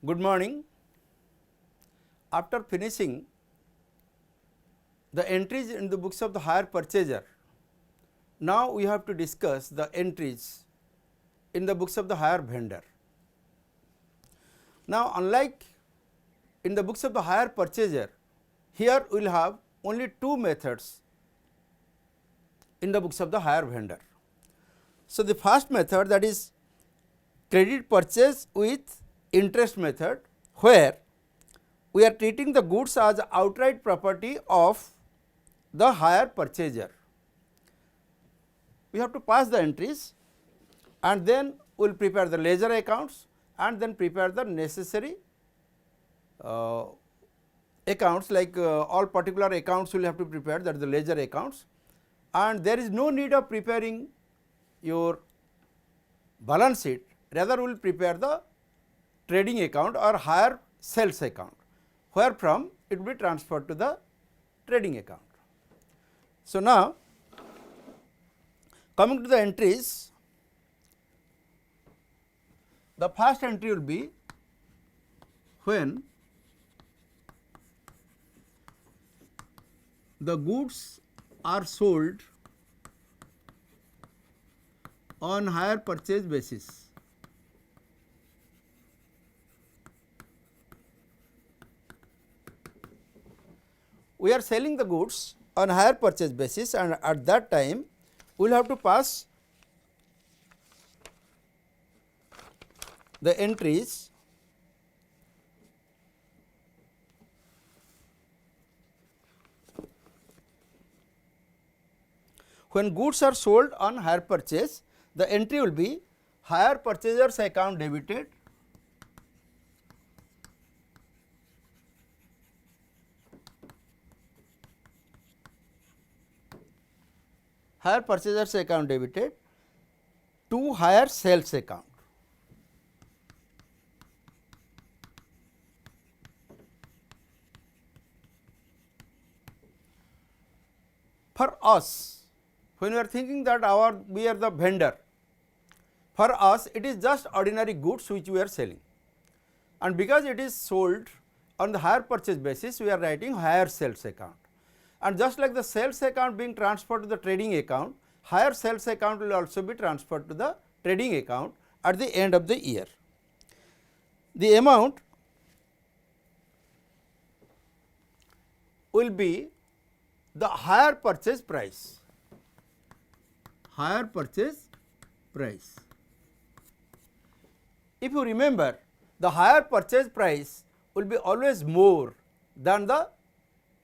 Good morning. After finishing the entries in the books of the hire purchaser, now we have to discuss the entries in the books of the hire vendor. Now, unlike in the books of the hire purchaser, here we will have only two methods in the books of the hire vendor. So, the first method, that is credit purchase with interest method, where we are treating the goods as outright property of the hire purchaser. We have to pass the entries and then we will prepare the ledger accounts and then prepare the necessary accounts, like all particular accounts we will have to prepare, that is the ledger accounts, and there is no need of preparing your balance sheet, rather we will prepare the trading account or hire sales account, where from it will be transferred to the trading account. So, now coming to the entries, the first entry will be when the goods are sold on hire purchase basis. We are selling the goods on hire purchase basis, and at that time we will have to pass the entries when goods are sold on hire purchase. The entry will be hire purchaser's account debited, hire purchaser's account debited to hire sales account. For us, when we are thinking that we are the vendor, for us it is just ordinary goods which we are selling, and because it is sold on the hire purchase basis, we are writing hire sales account. And just like the sales account being transferred to the trading account, hire sales account will also be transferred to the trading account at the end of the year. The amount will be the hire purchase price, hire purchase price. If you remember, the hire purchase price will be always more than the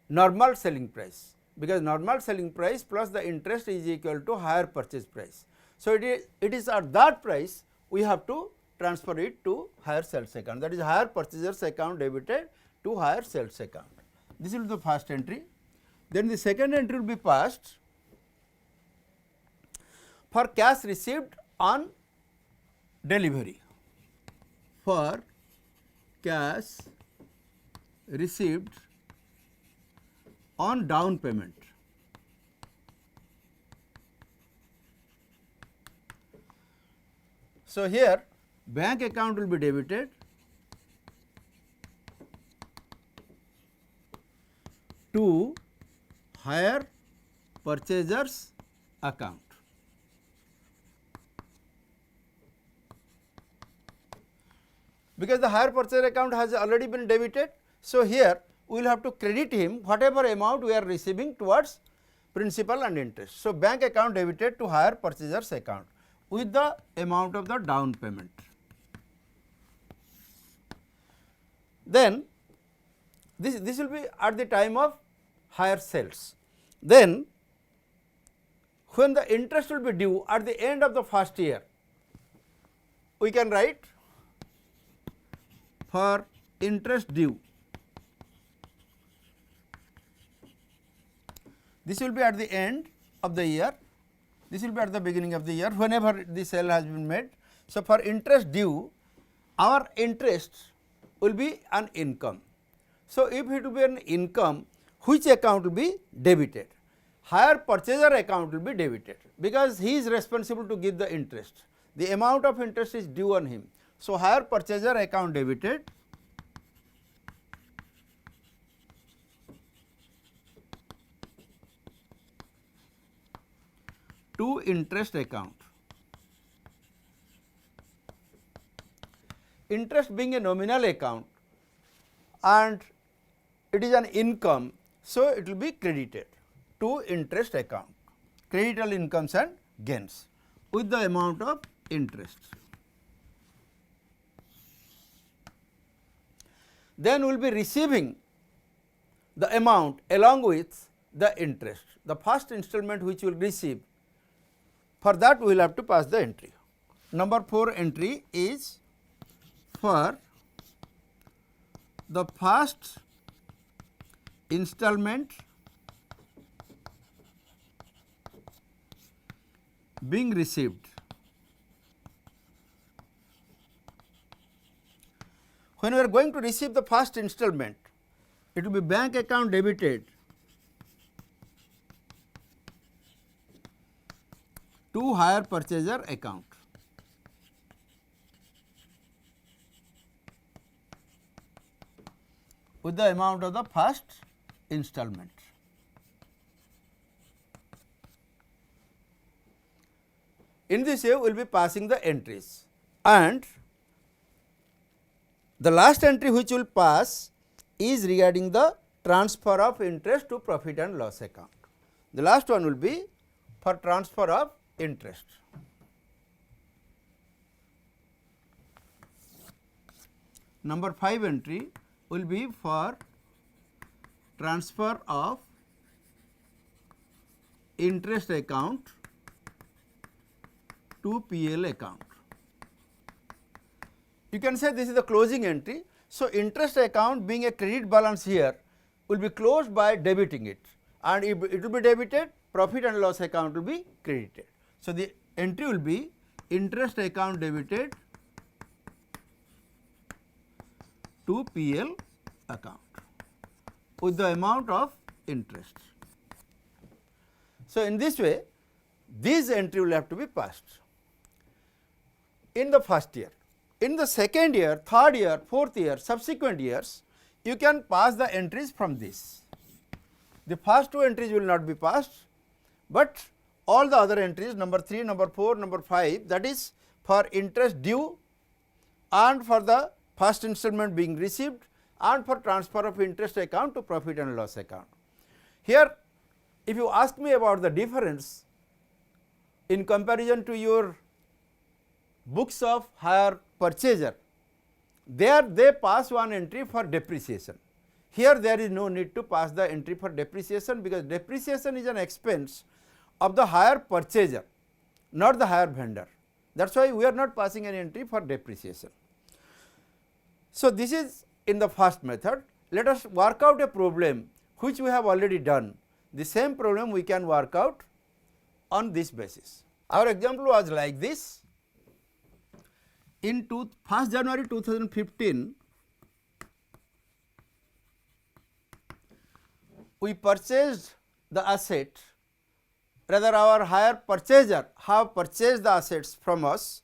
normal selling price, because normal selling price plus the interest is equal to hire purchase price. So, it is at that price we have to transfer it to hire sales account, that is hire purchaser's account debited to hire sales account. This will be the first entry. Then the second entry will be passed for cash received on delivery, for cash received on down payment. So, here bank account will be debited to hire purchaser's account. Because the hire purchaser account has already been debited, so here we will have to credit him whatever amount we are receiving towards principal and interest. So, bank account debited to hire purchaser's account with the amount of the down payment. Then this will be at the time of hire sales. Then when the interest will be due at the end of the first year, we can write for interest due. This will be at the end of the year, this will be at the beginning of the year, whenever the sale has been made. So, for interest due, our interest will be an income. So, if it will be an income, which account will be debited? Hire purchaser account will be debited, because he is responsible to give the interest. The amount of interest is due on him. So, hire purchaser account debited to interest account. Interest being a nominal account and it is an income, so it will be credited to interest account, creditable incomes and gains with the amount of interest. Then we will be receiving the amount along with the interest. The first installment which we will receive, for that we will have to pass the entry. Number 4 entry is for the first installment being received. When we are going to receive the first installment, it will be bank account debited to hire purchaser account. With the amount of the first installment. In this way, we will be passing the entries, and the last entry which will pass is regarding the transfer of interest to profit and loss account. The last one will be for transfer of interest. Number 5 entry will be for transfer of interest account to PL account. You can say this is the closing entry. So, interest account being a credit balance here will be closed by debiting it, and if it will be debited, profit and loss account will be credited. So, the entry will be interest account debited to PL account with the amount of interest. So, in this way this entry will have to be passed in the first year. In the second year, third year, fourth year, subsequent years, you can pass the entries from this. The first 2 entries will not be passed, but all the other entries number 3, number 4, number 5, that is for interest due and for the first installment being received and for transfer of interest account to profit and loss account. Here, if you ask me about the difference in comparison to your books of hire purchaser, there they pass one entry for depreciation. Here there is no need to pass the entry for depreciation, because depreciation is an expense of the hire purchaser, not the hire vendor. That is why we are not passing an entry for depreciation. So, this is in the first method. Let us work out a problem which we have already done. The same problem we can work out on this basis. Our example was like this. In 1st January 2015, we purchased the asset, rather our hire purchaser have purchased the assets from us.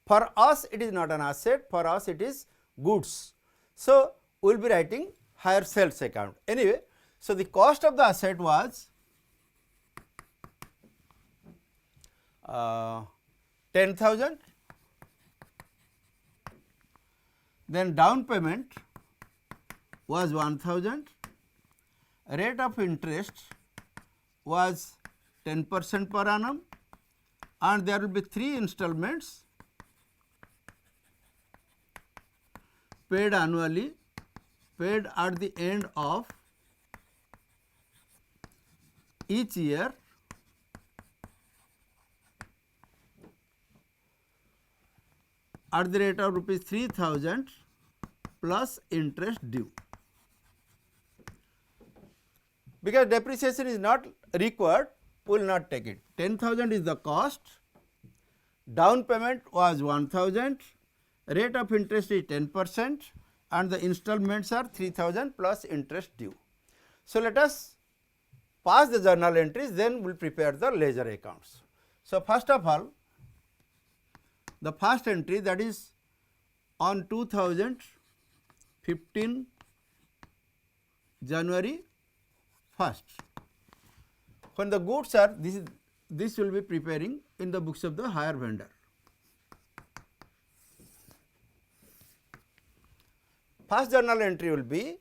For us it is not an asset, for us it is goods. So, we will be writing hire sales account. Anyway, so the cost of the asset was 10,000. Then down payment was 1,000, rate of interest was 10% per annum, and there will be 3 installments paid annually, paid at the end of each year, at the rate of rupees 3,000 plus interest due. Because depreciation is not required, we will not take it. 10,000 is the cost, down payment was 1,000, rate of interest is 10% and the installments are 3,000 plus interest due. So, let us pass the journal entries, then we will prepare the ledger accounts. So, first of all, the first entry, that is on 2015 January 1st, when the goods are, this is this will be preparing in the books of the hire vendor. First journal entry will be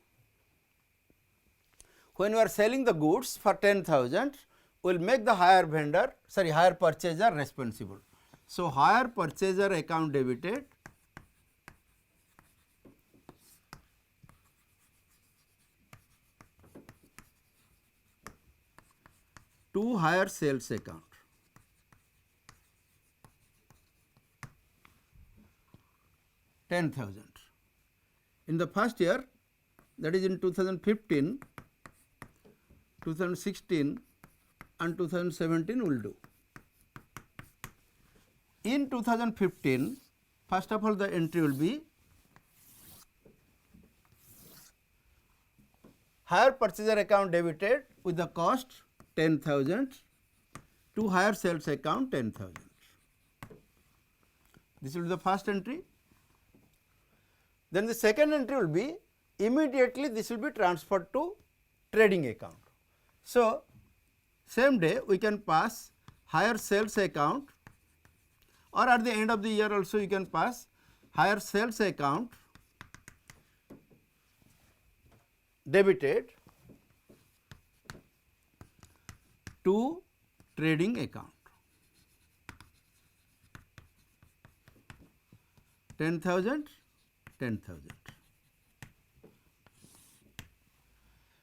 when you are selling the goods for 10,000, we will make the hire purchaser responsible. So, hire purchaser account debited to hire sales account. $10,000. In the first year, that is in 2015, 2016 and 2017 will do. In 2015, first of all the entry will be hire purchaser account debited with the cost 10,000 to hire sales account 10,000. This will be the first entry. Then the second entry will be immediately this will be transferred to trading account. So, same day we can pass hire sales account, or at the end of the year also you can pass hire sales account debited to trading account. 10,000, 10,000.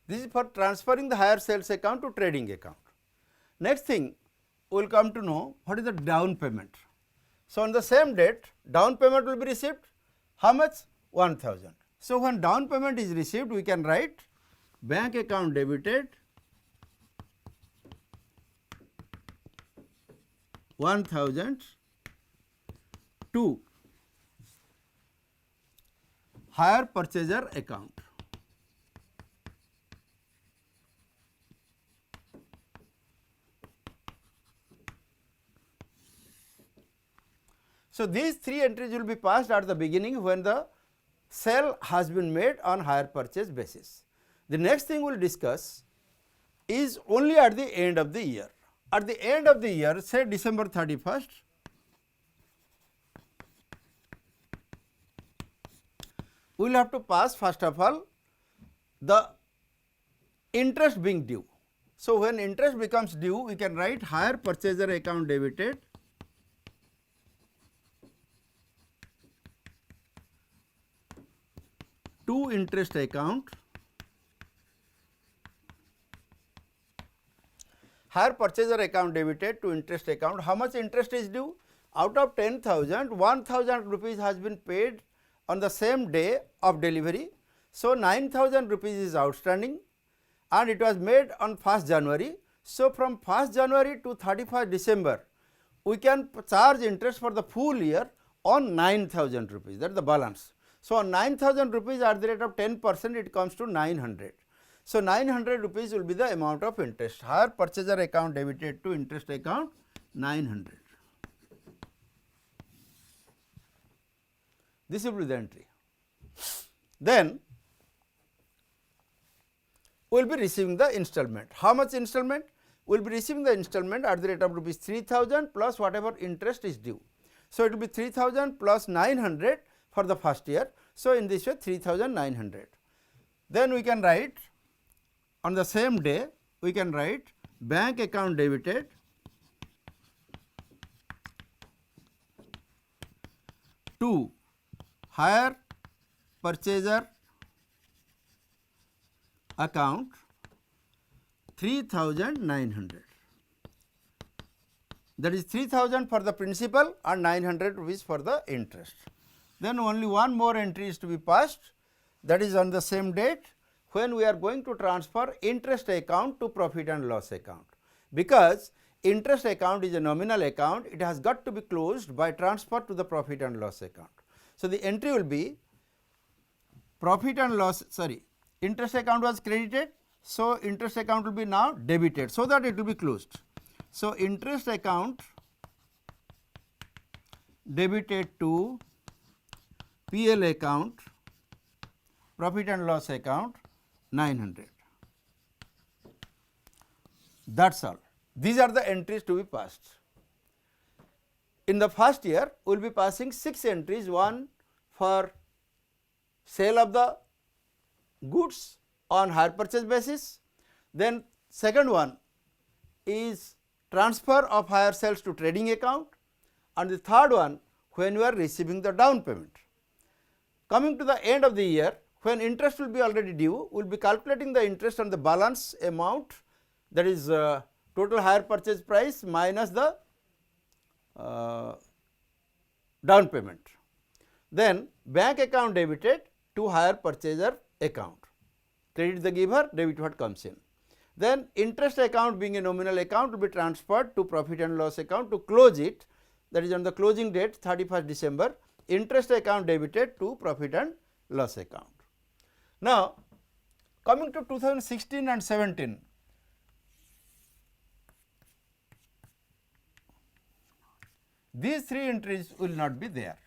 This is for transferring the hire sales account to trading account. Next thing, we will come to know what is the down payment. So, on the same date, down payment will be received. How much? 1,000. So, when down payment is received, we can write bank account debited 1,000 to hire purchaser account. So, these three entries will be passed at the beginning when the sale has been made on hire purchase basis. The next thing we will discuss is only at the end of the year. At the end of the year, say December 31st, we will have to pass first of all the interest being due. So, when interest becomes due, we can write hire purchaser account debited to interest account. Hire purchaser account debited to interest account. How much interest is due? Out of 10,000, 1,000 rupees has been paid on the same day of delivery. So, 9,000 rupees is outstanding and it was made on 1st January. So, from 1st January to 31st December, we can charge interest for the full year on 9,000 rupees, that is the balance. So, on 9,000 rupees at the rate of 10%, it comes to 900. So, 900 rupees will be the amount of interest. Hire purchaser account debited to interest account 900. This will be the entry. Then we will be receiving the installment. How much installment? We will be receiving the installment at the rate of rupees 3,000 plus whatever interest is due. So, it will be 3,000 plus 900 for the first year. So, in this way 3,900. Then we can write on the same day, we can write bank account debited to hire purchaser account 3,900. That is 3,000 for the principal and 900 rupees for the interest. Then only one more entry is to be passed, that is on the same date when we are going to transfer interest account to profit and loss account. Because interest account is a nominal account, it has got to be closed by transfer to the profit and loss account. So, the entry will be profit and loss, interest account was credited. So, interest account will be now debited, so that it will be closed. So, interest account debited to PL account, profit and loss account 900. That is all. These are the entries to be passed. In the first year, we will be passing 6 entries, one for sale of the goods on hire purchase basis, then second one is transfer of hire sales to trading account, and the third one when you are receiving the down payment. Coming to the end of the year, when interest will be already due, we will be calculating the interest on the balance amount, that is total hire purchase price minus the down payment. Then bank account debited to hire purchaser account, credit the giver, debit what comes in. Then interest account, being a nominal account, will be transferred to profit and loss account to close it, that is on the closing date 31st December, interest account debited to profit and loss account. Now, coming to 2016 and 17, these 3 entries will not be there.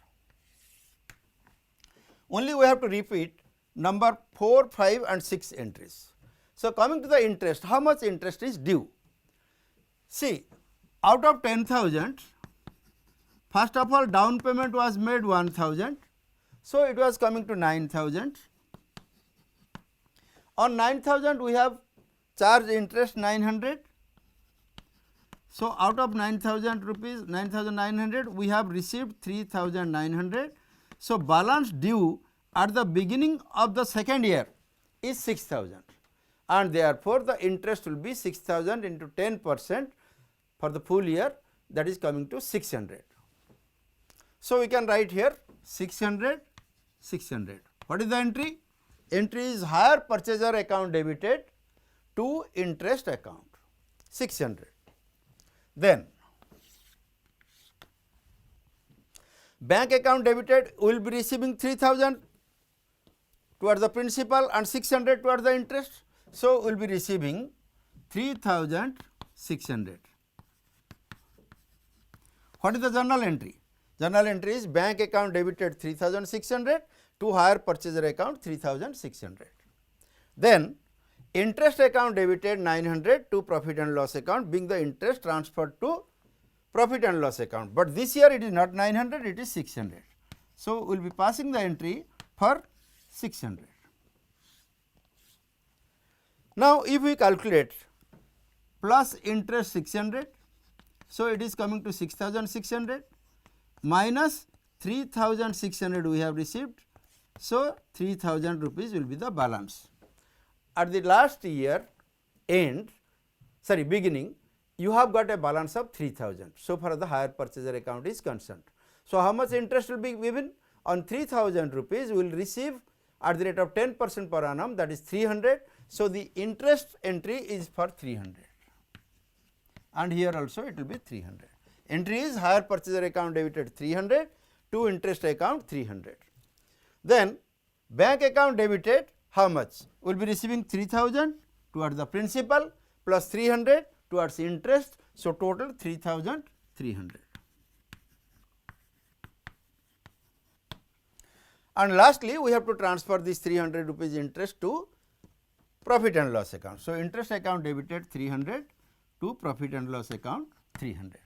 Only we have to repeat number 4, 5 and 6 entries. So, coming to the interest, how much interest is due? See, out of 10,000, first of all down payment was made 1,000. So, it was coming to 9,000. On 9,000 we have charged interest 900. So, out of 9,000 rupees, 9,900, we have received 3,900. So, balance due at the beginning of the second year is 6,000, and therefore, the interest will be 6,000 into 10% for the full year, that is coming to 600. So, we can write here 600, 600. What is the entry? Entry is hire purchaser account debited to interest account 600. Then bank account debited, we will be receiving 3,000 towards the principal and 600 towards the interest. So, we will be receiving 3,600. What is the journal entry? Journal entry is bank account debited 3,600 to hire purchaser account 3,600. Then interest account debited 900 to profit and loss account, being the interest transferred to profit and loss account, but this year it is not 900, it is 600. So, we will be passing the entry for 600. Now, if we calculate plus interest 600, so it is coming to 6,600 minus 3,600 we have received. So, 3,000 rupees will be the balance. At the last year end, beginning, you have got a balance of 3,000. So far as the hire purchaser account is concerned. So, how much interest will be given? On 3,000 rupees, we will receive at the rate of 10% per annum, that is 300. So, the interest entry is for 300, and here also it will be 300. Entry is hire purchaser account debited 300 to interest account 300. Then bank account debited how much? We will be receiving 3,000 towards the principal plus 300 towards interest. So, total 3,300. And lastly, we have to transfer this 300 rupees interest to profit and loss account. So, interest account debited 300 to profit and loss account 300.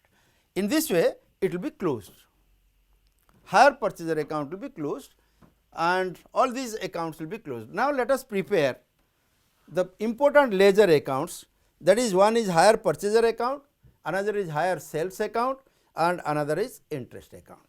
In this way, it will be closed. Hire purchaser account will be closed and all these accounts will be closed. Now, let us prepare the important ledger accounts, that is, one is hire purchaser account, another is hire sales account and another is interest account.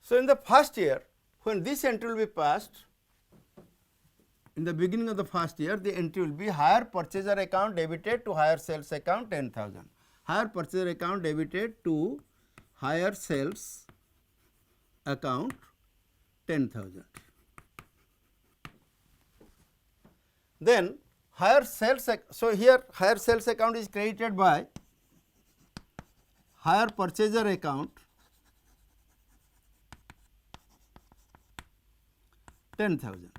So, in the first year when this entry will be passed, in the beginning of the first year the entry will be hire purchaser account debited to hire sales account 10,000. Hire purchaser account debited to hire sales account 10,000. Then hire sales, so here hire sales account is credited by hire purchaser account 10,000.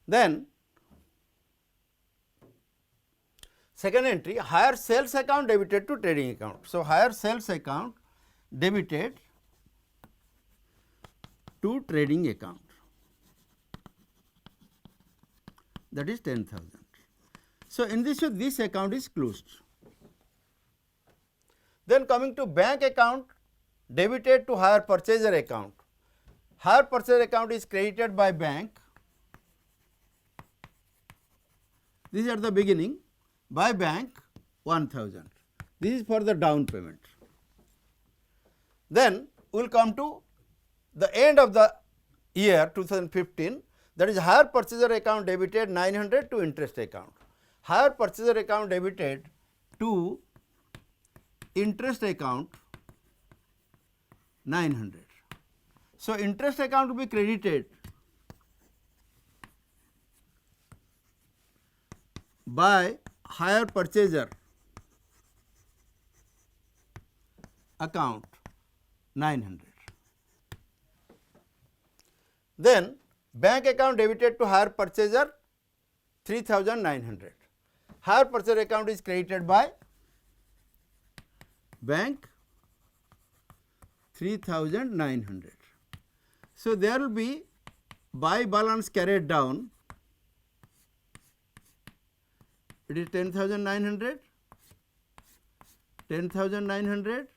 Then second entry, hire sales account debited to trading account. So, hire sales account debited to trading account, that is 10,000. So, in this way this account is closed. Then coming to bank account debited to hire purchaser account. Hire purchaser account is credited by bank, this is at the beginning, by bank 1,000. This is for the down payment. Then we will come to the end of the year 2015, that is hire purchaser account debited 900 to interest account. Hire purchaser account debited to interest account 900. So, interest account will be credited by hire purchaser account 900. Then bank account debited to hire purchaser 3,900. Hire purchaser account is credited by bank 3,900. So, there will be by balance carried down, it is 10,900, 10,900,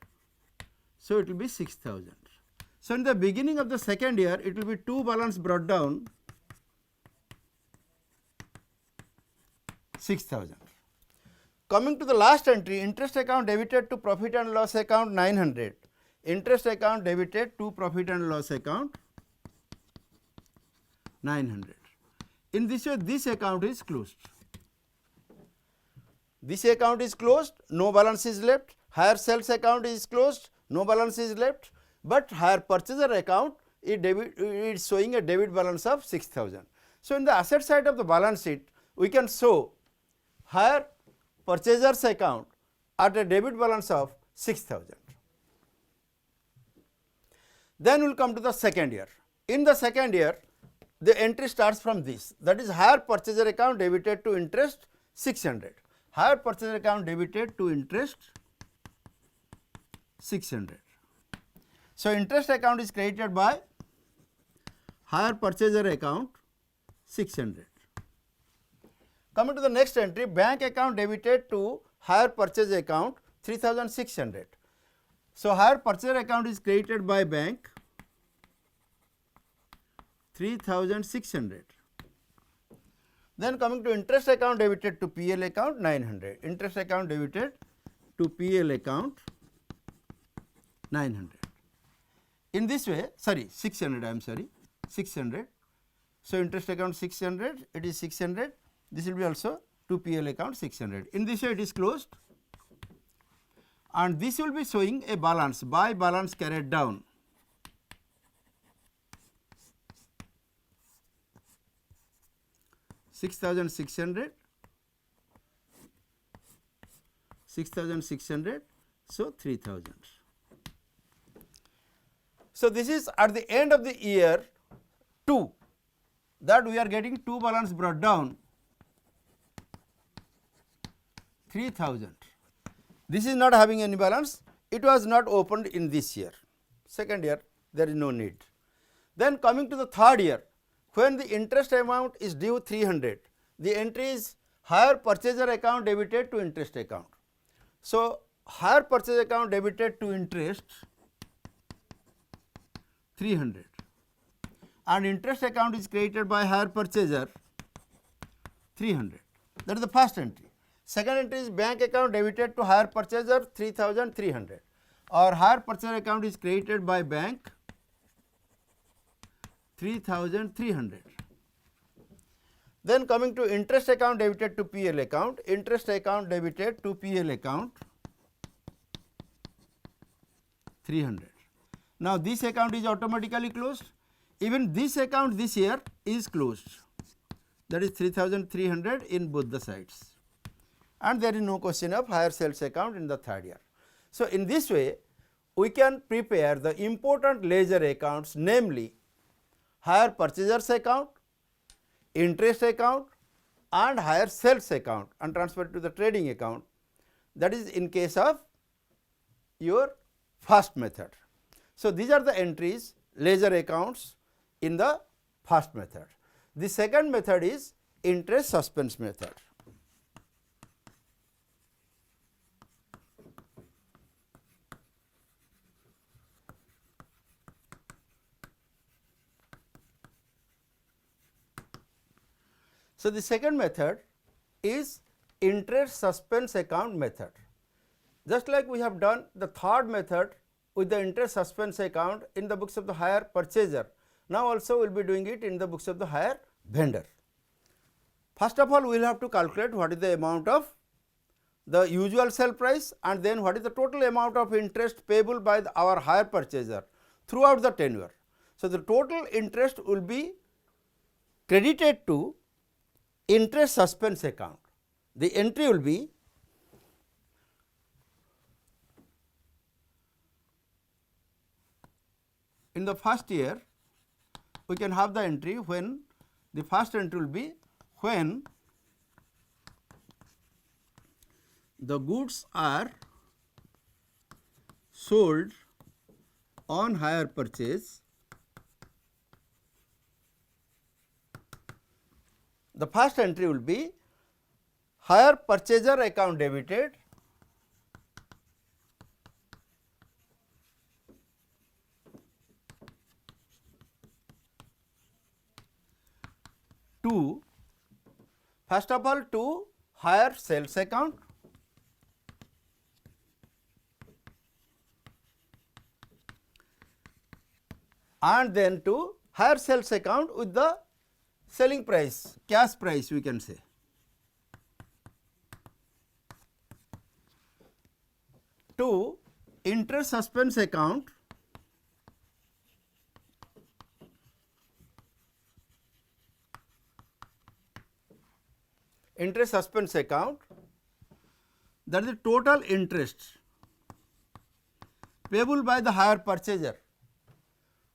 so it will be 6,000. So, in the beginning of the second year it will be two balance brought down 6,000. Coming to the last entry, interest account debited to profit and loss account 900, interest account debited to profit and loss account 900. In this way this account is closed. This account is closed, no balance is left. Hire sales account is closed, no balance is left, but hire purchaser account is showing a debit balance of 6,000. So, in the asset side of the balance sheet we can show hire purchaser's account at a debit balance of 6,000. Then we will come to the second year. In the second year the entry starts from this, that is hire purchaser account debited to interest 600. Hire purchaser account debited to interest 600. So, interest account is credited by hire purchaser account 600. Coming to the next entry, bank account debited to hire purchase account 3,600. So, hire purchaser account is credited by bank 3,600. Then coming to interest account debited to PL account 900, interest account debited to PL account 900. In this way, 600, I am sorry, 600. So, interest account 600, it is 600, this will be also to PL account 600. In this way it is closed, and this will be showing a balance by balance carried down. $6,600, so 3,000. So, this is at the end of the year 2 that we are getting two balance brought down 3,000. This is not having any balance, it was not opened in this year, second year there is no need. Then coming to the third year, when the interest amount is due 300, the entry is hire purchaser account debited to interest account. So, hire purchase account debited to interest 300 and interest account is created by hire purchaser 300, that is the first entry. Second entry is bank account debited to hire purchaser 3,300. or hire purchase account is credited by bank 3,300. Then coming to interest account debited to PL account, interest account debited to PL account 300. Now, this account is automatically closed. Even this account this year is closed, that is 3,300 in both the sides, and there is no question of higher sales account in the third year. So, in this way we can prepare the important ledger accounts, namely higher purchasers account, interest account and higher sales account, and transfer it to the trading account, that is in case of your first method. So, these are the entries ledger accounts in the first method. The second method is interest suspense method. So, the second method is interest suspense account method. Just like we have done the third method with the interest suspense account in the books of the hire purchaser, now also we will be doing it in the books of the hire vendor. First of all, we will have to calculate what is the amount of the usual sale price, and then what is the total amount of interest payable by our hire purchaser throughout the tenure. So, the total interest will be credited to interest suspense account. The entry will be in the first year, we can have the entry when the first entry will be when the goods are sold on hire purchase. The first entry will be hire purchaser account debited to, first of all, to hire sales account, and then to hire sales account with the selling price, cash price we can say. To interest suspense account that is the total interest payable by the hire purchaser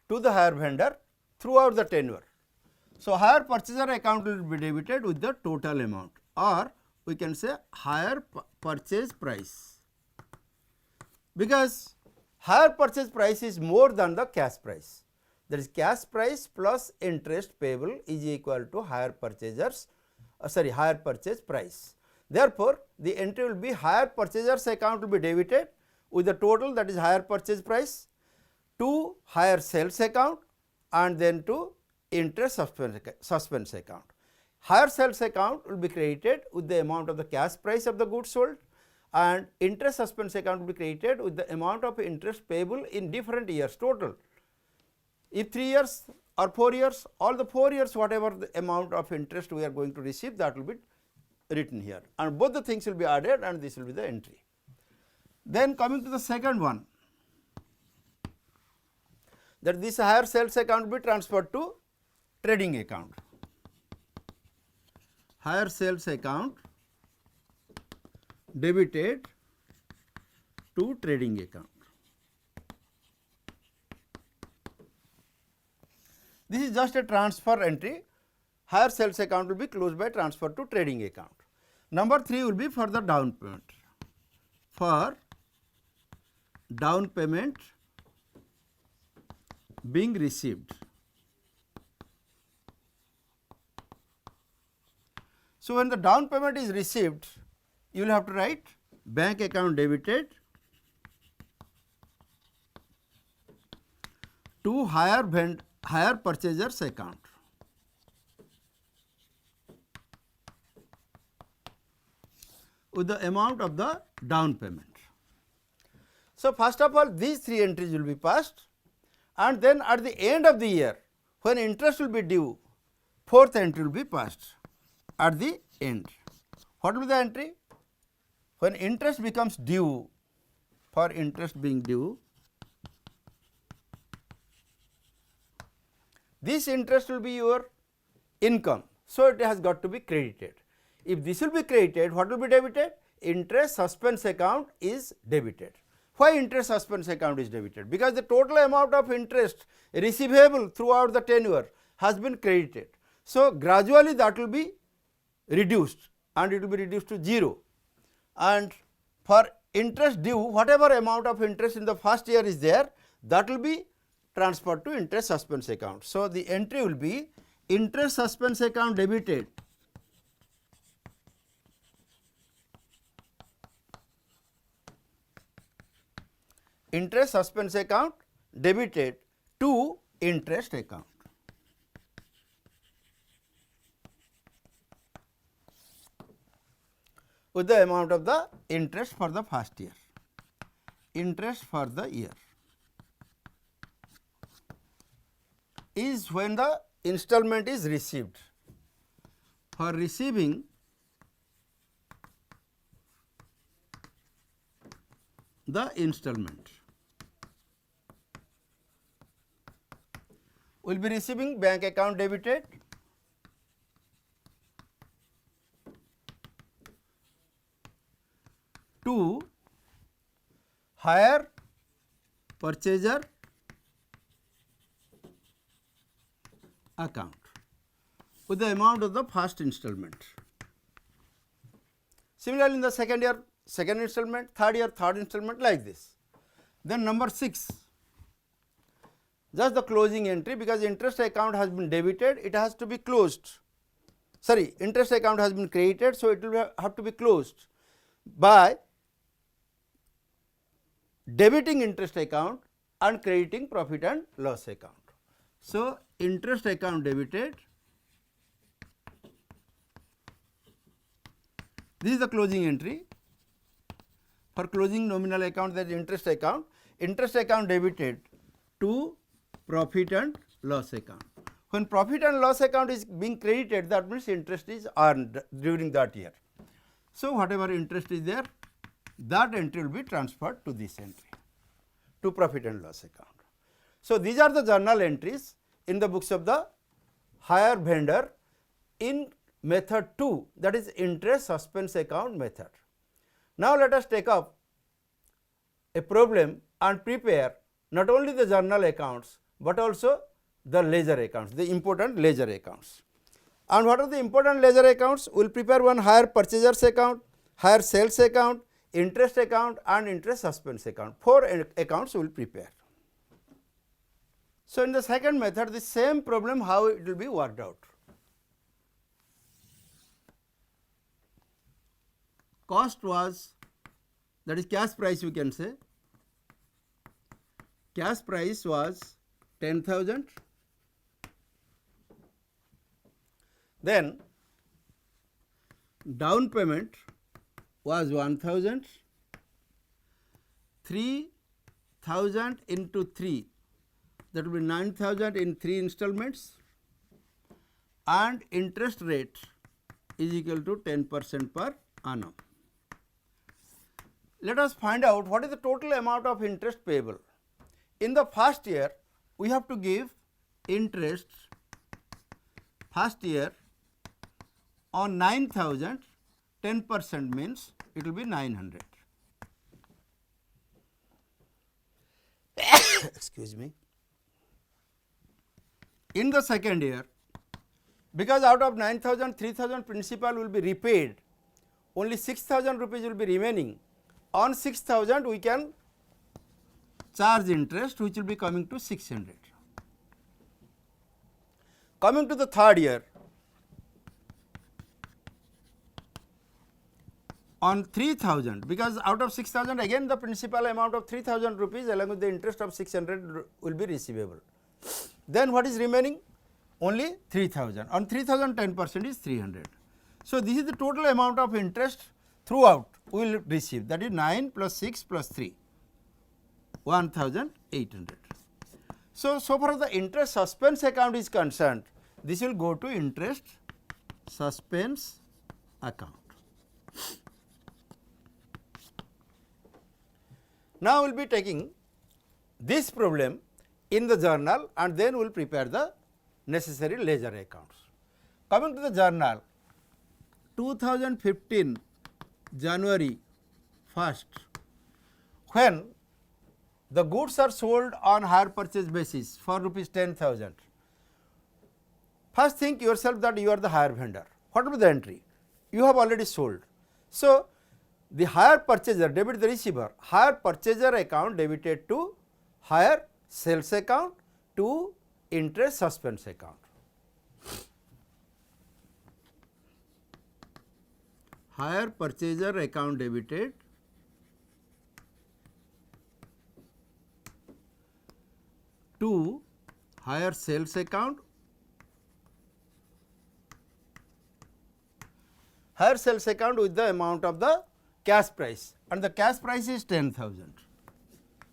to the hire vendor throughout the tenure. So, hire purchaser account will be debited with the total amount, or we can say hire purchase price, because hire purchase price is more than the cash price, that is cash price plus interest payable is equal to hire purchase price. Therefore, the entry will be hire purchaser's account will be debited with the total, that is hire purchase price, to hire sales account and then to interest suspense account. Hire sales account will be credited with the amount of the cash price of the goods sold, and interest suspense account will be credited with the amount of interest payable in different years total. If 3 years or 4 years, all the 4 years whatever the amount of interest we are going to receive, that will be written here, and both the things will be added and this will be the entry. Then coming to the second one, that this hire sales account will be transferred to trading account. Hire sales account debited to trading account. This is just a transfer entry. Hire sales account will be closed by transfer to trading account. Number 3 will be for the down payment. For down payment being received. So, when the down payment is received, you will have to write bank account debited to hire purchaser's account. With the amount of the down payment. So, first of all these 3 entries will be passed, and then at the end of the year when interest will be due, 4th entry will be passed at the end. What will be the entry? When interest becomes due, for interest being due, this interest will be your income. So, it has got to be credited. If this will be credited, what will be debited? Interest suspense account is debited. Why interest suspense account is debited? Because the total amount of interest receivable throughout the tenure has been credited. So, gradually that will be reduced and it will be reduced to 0, and for interest due, whatever amount of interest in the first year is there, that will be transferred to interest suspense account. So, the entry will be interest suspense account debited, interest suspense account debited to interest account. With the amount of the interest for the first year, interest for the year is when the installment is received. For receiving the installment, we will be receiving bank account debited to hire purchaser account with the amount of the first installment. Similarly, in the second year, second installment, third year, third installment, like this. Then number 6, just the closing entry, because interest account has been debited, it has to be closed. Sorry, interest account has been credited, so it will have to be closed by debiting interest account and crediting profit and loss account. So, interest account debited, this is the closing entry. For closing nominal account, that is interest account debited to profit and loss account. When profit and loss account is being credited, that means interest is earned during that year. So, whatever interest is there, that entry will be transferred to this entry, to profit and loss account. So, these are the journal entries in the books of the hire vendor in method 2, that is interest suspense account method. Now, let us take up a problem and prepare not only the journal accounts, but also the ledger accounts, the important ledger accounts. And what are the important ledger accounts? We will prepare one hire purchasers account, hire sales account, interest account and interest suspense account. 4 accounts we will prepare. So, in the second method, the same problem, how it will be worked out. Cost was, that is cash price, we can say, cash price was 10,000, then down payment was 1,000, 3,000 into 3, that will be 9,000 in 3 installments, and interest rate is equal to 10% per annum. Let us find out what is the total amount of interest payable. In the first year, we have to give interest first year on 9,000, 10% means it will be 900. Excuse me. In the second year, because out of 9,000, 3,000 principal will be repaid, only 6,000 rupees will be remaining. On 6,000 we can charge interest, which will be coming to 600. Coming to the third year, on 3,000, because out of 6,000 again the principal amount of 3,000 rupees along with the interest of 600 will be receivable. Then what is remaining? Only 3,000. On 3,000, 10% is 300. So, this is the total amount of interest throughout we will receive, that is 9 plus 6 plus 3. 1800. So far as the interest suspense account is concerned, this will go to interest suspense account. Now, we will be taking this problem in the journal and then we will prepare the necessary ledger accounts. Coming to the journal, 2015 January 1st, when the goods are sold on hire purchase basis for rupees 10,000. First think yourself that you are the hire vendor. What will be the entry? You have already sold. So, the hire purchaser debit the receiver, hire purchaser account debited to hire sales account to interest suspense account. Hire purchaser account debited to hire sales account, hire sales account with the amount of the cash price and the cash price is 10,000.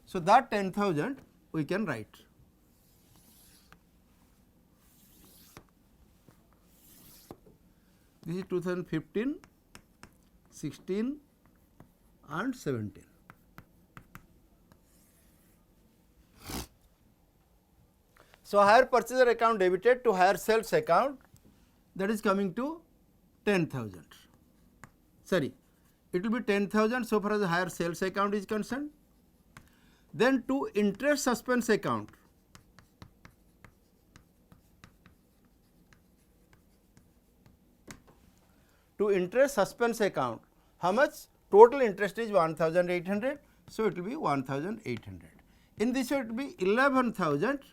So, that 10,000 we can write. This is 2015, 16 and 17. So, hire purchaser account debited to hire sales account, that is coming to 10,000. Sorry, it will be 10,000 so far as the hire sales account is concerned. Then to interest suspense account, to interest suspense account, how much? Total interest is 1,800, so it will be 1,800. In this way it will be 11,800.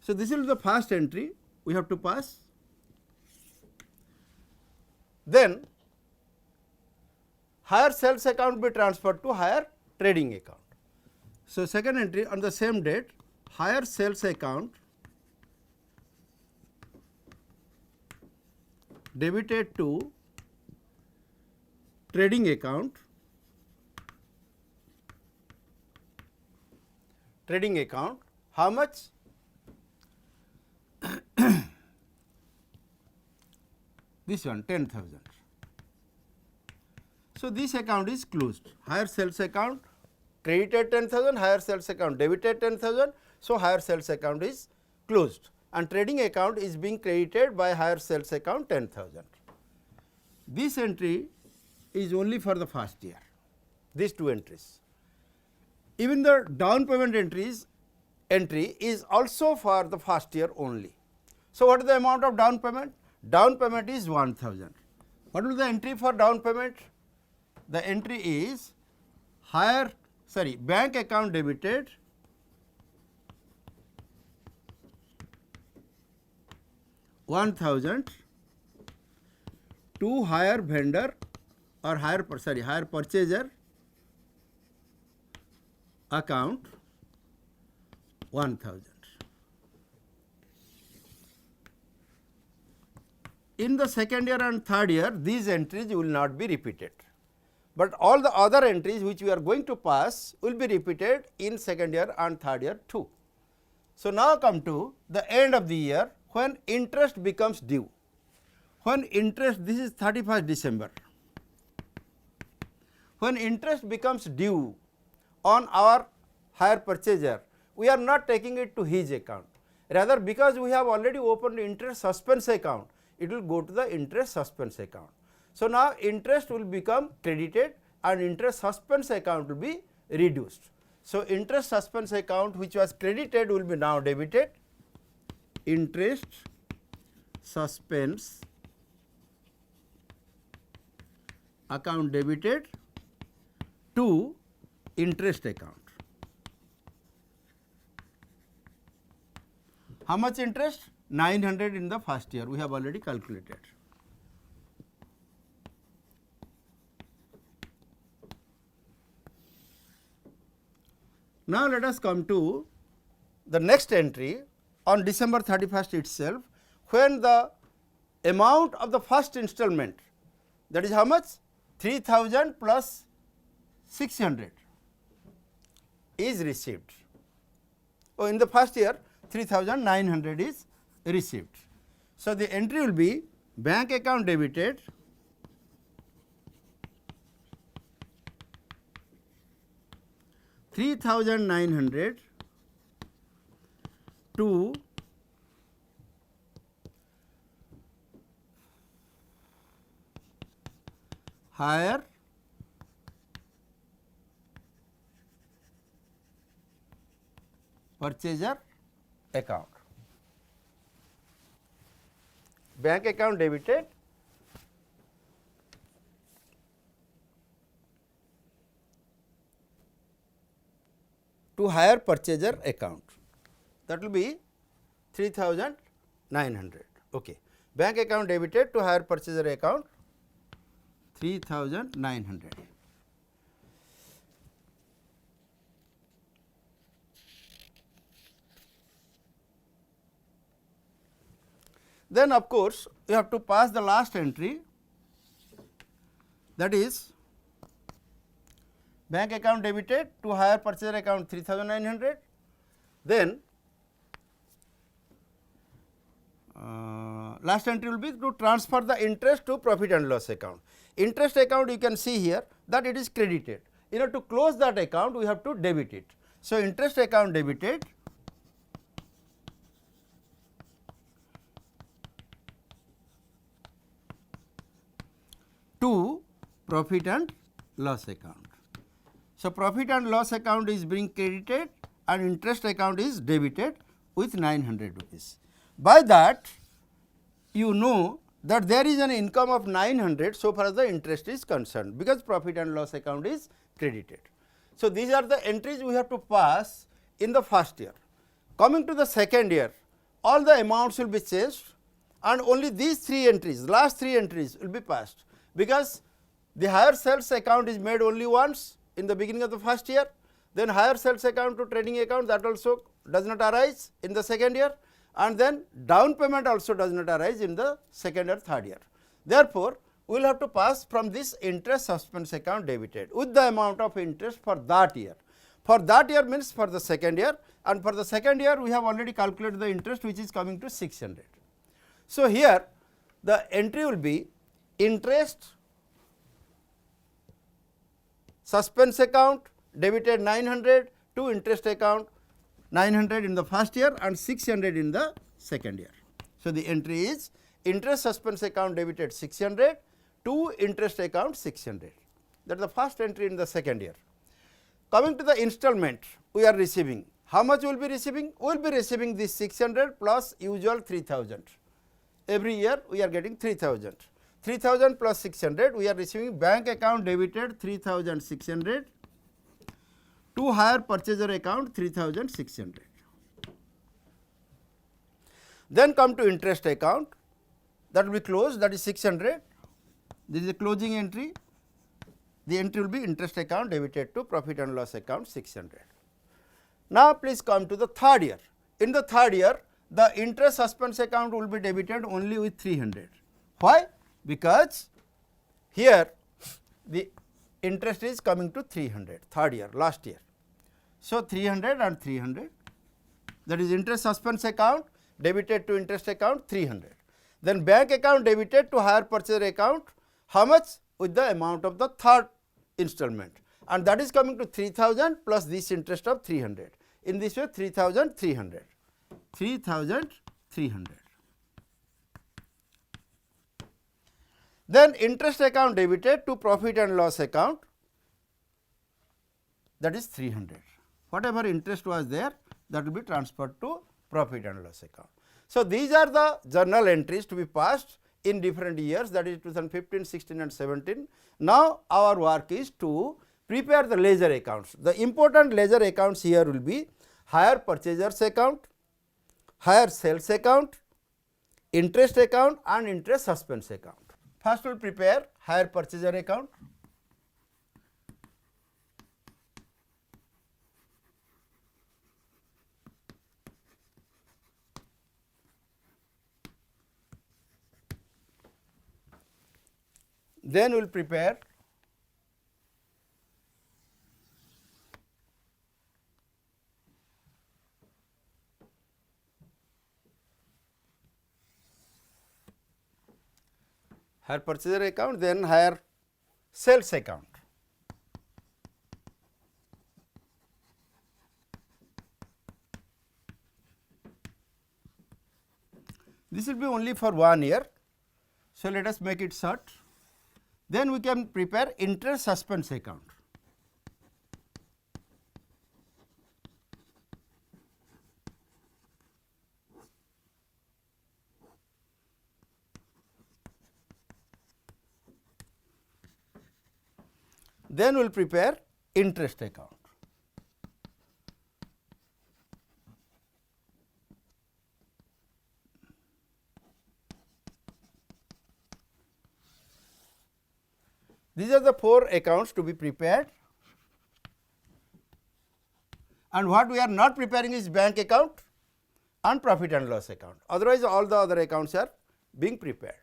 So, this is the first entry we have to pass. Then hire sales account be transferred to hire trading account. So, second entry on the same date, hire sales account debited to trading account, how much? This one 10,000. So, this account is closed. Hire sales account credited 10,000, hire sales account debited 10,000. So, hire sales account is closed and trading account is being credited by hire sales account 10,000. This entry is only for the first year, these two entries. Even the down payment entry is also for the first year only. So, what is the amount of down payment? Down payment is 1,000. What will be the entry for down payment? The entry is bank account debited $1,000 to hire vendor or hire purchaser account 1,000. In the second year and third year, these entries will not be repeated, but all the other entries which we are going to pass will be repeated in second year and third year too. So, now come to the end of the year when interest becomes due. When interest, this is 31st December, when interest becomes due on our hire purchaser, we are not taking it to his account, rather because we have already opened interest suspense account, it will go to the interest suspense account. So, now interest will become credited and interest suspense account will be reduced. So, interest suspense account which was credited will be now debited, interest suspense account debited to interest account. How much interest? 900 in the first year, we have already calculated. Now, let us come to the next entry on December 31st itself, when the amount of the first installment, that is how much? 3000 plus 600 is received. Oh, in the first year 3900 is received. So, the entry will be bank account debited $3,900 to hire purchaser account. Bank account debited to hire purchaser account, that will be 3900. Okay. Bank account debited to hire purchaser account 3900. Then of course, you have to pass the last entry, that is bank account debited to hire purchaser account 3900. Then last entry will be to transfer the interest to profit and loss account. Interest account, you can see here that it is credited. In order to close that account, we have to debit it. So, interest account debited to profit and loss account. So, profit and loss account is being credited and interest account is debited with 900 rupees. By that, you know that there is an income of 900 so far as the interest is concerned, because profit and loss account is credited. So, these are the entries we have to pass in the first year. Coming to the second year, all the amounts will be changed and only these three entries, last three entries will be passed, because the higher sales account is made only once in the beginning of the first year, then higher sales account to trading account, that also does not arise in the second year, and then down payment also does not arise in the second or third year. Therefore, we will have to pass from this interest suspense account debited with the amount of interest for that year. For that year means for the second year, and for the second year we have already calculated the interest, which is coming to 600. So, here the entry will be interest suspense account debited 900 to interest account 900 in the first year and 600 in the second year. So, the entry is interest suspense account debited 600 to interest account 600, that is the first entry in the second year. Coming to the installment we are receiving, how much we will be receiving? We will be receiving this 600 plus usual 3000. Every year we are getting 3000. 3000 plus 600, we are receiving bank account debited 3600 to hire purchaser account 3600. Then come to interest account, that will be closed, that is 600. This is a closing entry. The entry will be interest account debited to profit and loss account 600. Now, please come to the third year. In the third year, the interest suspense account will be debited only with 300. Why? Because here the interest is coming to 300, third year, last year. So, 300 and 300, that is interest suspense account debited to interest account 300. Then bank account debited to hire purchaser account, how much? With the amount of the third installment, and that is coming to 3000 plus this interest of 300. In this way 3300, 3300. Then interest account debited to profit and loss account, that is 300. Whatever interest was there, that will be transferred to profit and loss account. So, these are the journal entries to be passed in different years, that is 2015, 16 and 17. Now, our work is to prepare the ledger accounts. The important ledger accounts here will be hire purchasers account, hire sales account, interest account and interest suspense account. First, we will prepare hire purchaser account. Then we will prepare hire purchaser account, then hire sales account. This will be only for 1 year. So, let us make it short. Then we can prepare interest suspense account. Then we will prepare interest account. These are the 4 accounts to be prepared, and what we are not preparing is bank account and profit and loss account. Otherwise, all the other accounts are being prepared.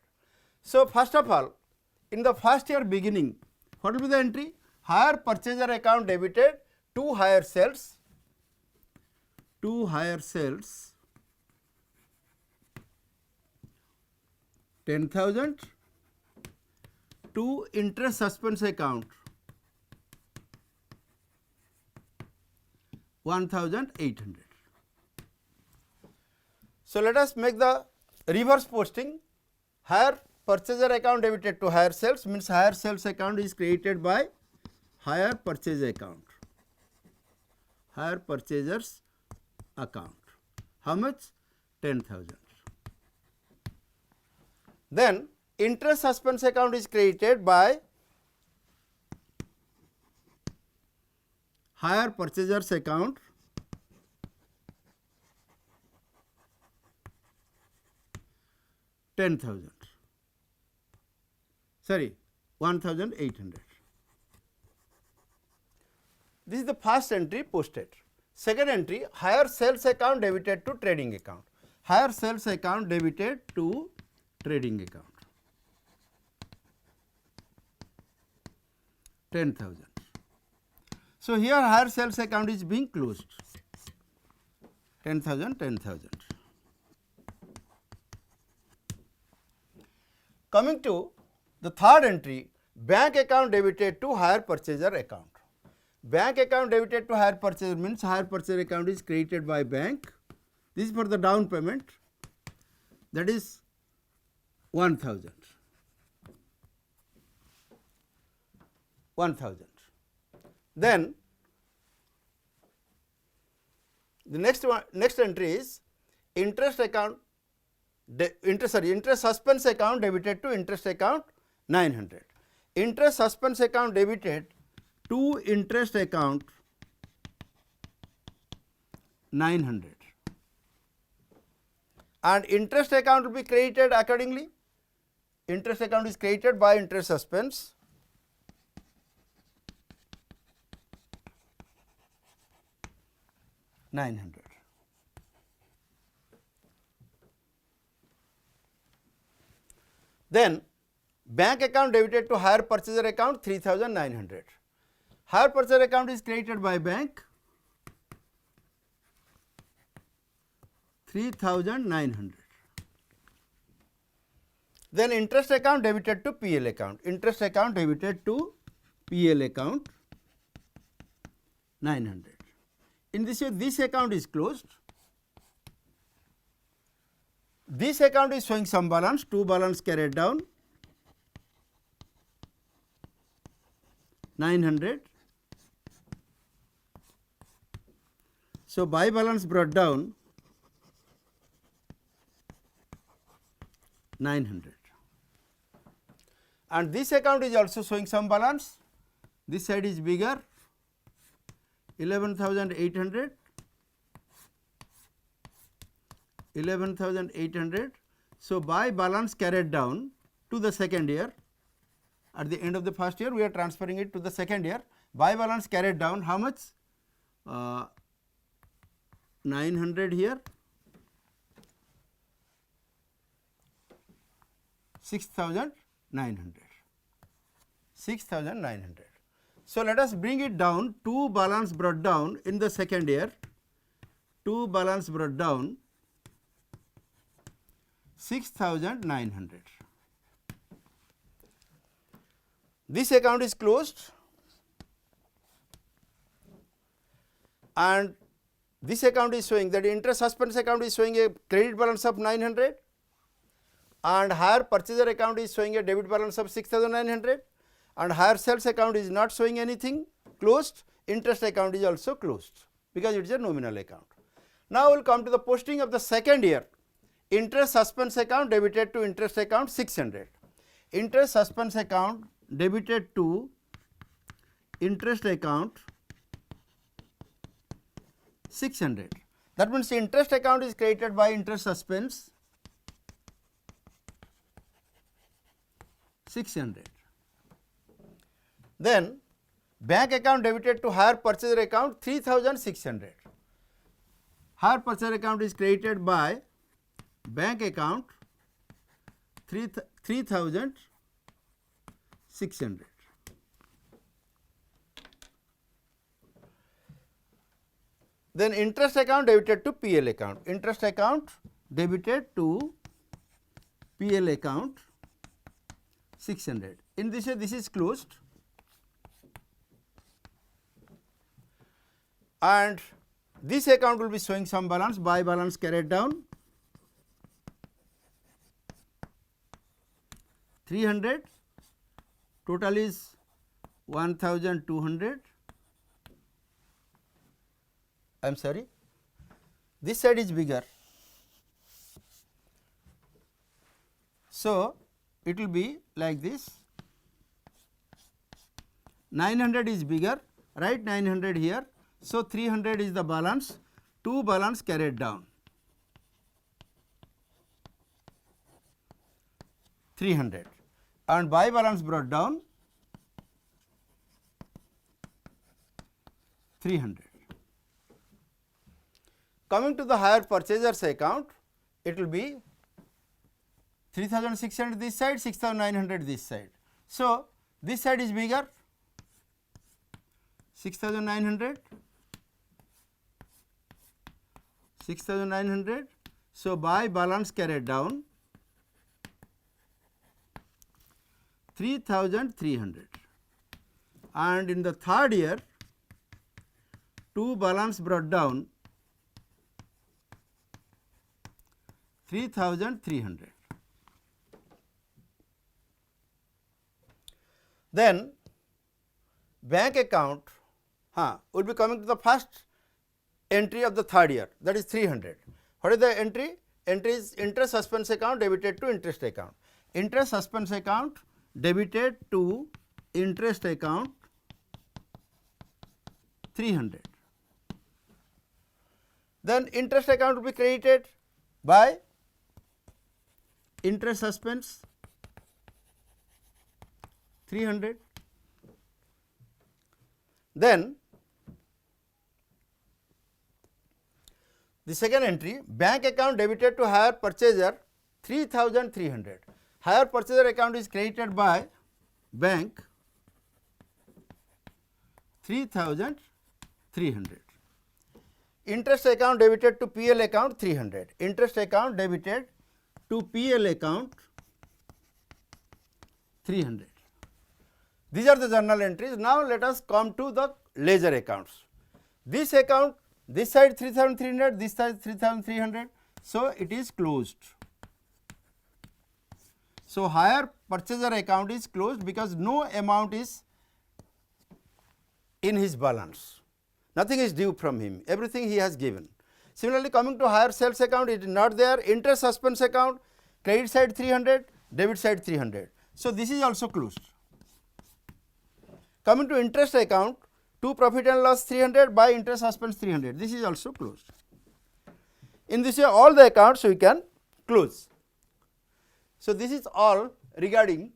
So, first of all, in the first year beginning, what will be the entry? Hire purchaser account debited to hire sales, 10,000, to interest suspense account 1,800. So, let us make the reverse posting. Hire purchaser account debited to hire sales means hire sales account is created by hire purchase account, hire purchasers account. How much? 10,000. Then interest suspense account is created by hire purchasers account, 10,000, sorry 1,800. This is the first entry posted. Second entry, hire sales account debited to trading account, hire sales account debited to trading account, 10,000. So, here hire sales account is being closed, 10,000, 10,000. Coming to the third entry, bank account debited to hire purchaser account. Bank account debited to hire purchaser means hire purchaser account is created by bank. This is for the down payment, that is 1,000. 1,000. Then the next entry is interest account interest suspense account debited to interest account 900. Interest suspense account debited to interest account 900, and interest account will be created accordingly. Interest account is created by interest suspense, $900. Then bank account debited to hire purchaser account 3,900. Hire purchaser account is created by bank 3,900. Then interest account debited to PL account, interest account debited to PL account 900. In this way, this account is closed. This account is showing some balance, 2 balance carried down, 900. So, buy balance brought down 900, and this account is also showing some balance. This side is bigger, 11,800, 11,800. So, buy balance carried down to the second year. At the end of the first year, we are transferring it to the second year. Buy balance carried down, how much? 900 here, 6,900. 6,900. So, let us bring it down. 2 balance brought down in the second year, 2 balance brought down 6,900. This account is closed and this account is showing that interest suspense account is showing a credit balance of 900 and hire purchaser account is showing a debit balance of 6,900 and hire sales account is not showing anything, closed. Interest account is also closed because it is a nominal account. Now, we will come to the posting of the second year. Interest suspense account debited to interest account 600. Interest suspense account debited to interest account 600. That means the interest account is created by interest suspense 600. Then bank account debited to hire purchaser account 3,600. Hire purchaser account is created by bank account 3,600. Then interest account debited to PL account. Interest account debited to PL account 600. In this way, this is closed. And this account will be showing some balance, by balance carried down 300, total is 1,200. I am sorry, this side is bigger. So, it will be like this, 900 is bigger, write 900 here. So, 300 is the balance, 2 balance carried down 300 and by balance brought down 300. Coming to the hire purchasers account, it will be 3,600 this side, 6,900 this side. So, this side is bigger, 6,900, 6,900. So, by balance carried down 3,300 and in the third year 2 balance brought down 3,300. Then bank account will be coming to the first entry of the third year, that is 300. What is the entry? Entry is interest suspense account debited to interest account. Interest suspense account debited to interest account 300. Then interest account will be credited by interest suspense 300. Then the second entry, bank account debited to hire purchaser 3,300. Hire purchaser account is credited by bank 3,300. Interest account debited to PL account 300. Interest account debited to PL account 300. These are the journal entries. Now, let us come to the ledger accounts. This account, this side 3,300, this side 3,300. So, it is closed. So, hire purchaser account is closed because no amount is in his balance. Nothing is due from him, everything he has given. Similarly, coming to hire sales account, it is not there. Interest suspense account, credit side 300, debit side 300. So, this is also closed. Coming to interest account, to profit and loss 300, by interest suspense 300. This is also closed. In this way, all the accounts we can close. So, this is all regarding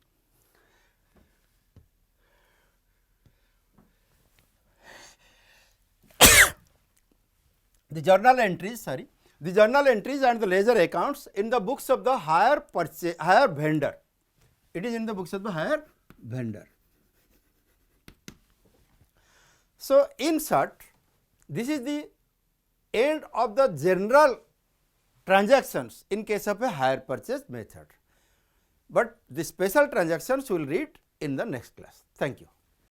the journal entries, the journal entries and the ledger accounts in the books of the hire vendor. It is in the books of the hire vendor. So, in short, this is the end of the general transactions in case of a hire purchase method, but the special transactions we will read in the next class. Thank you.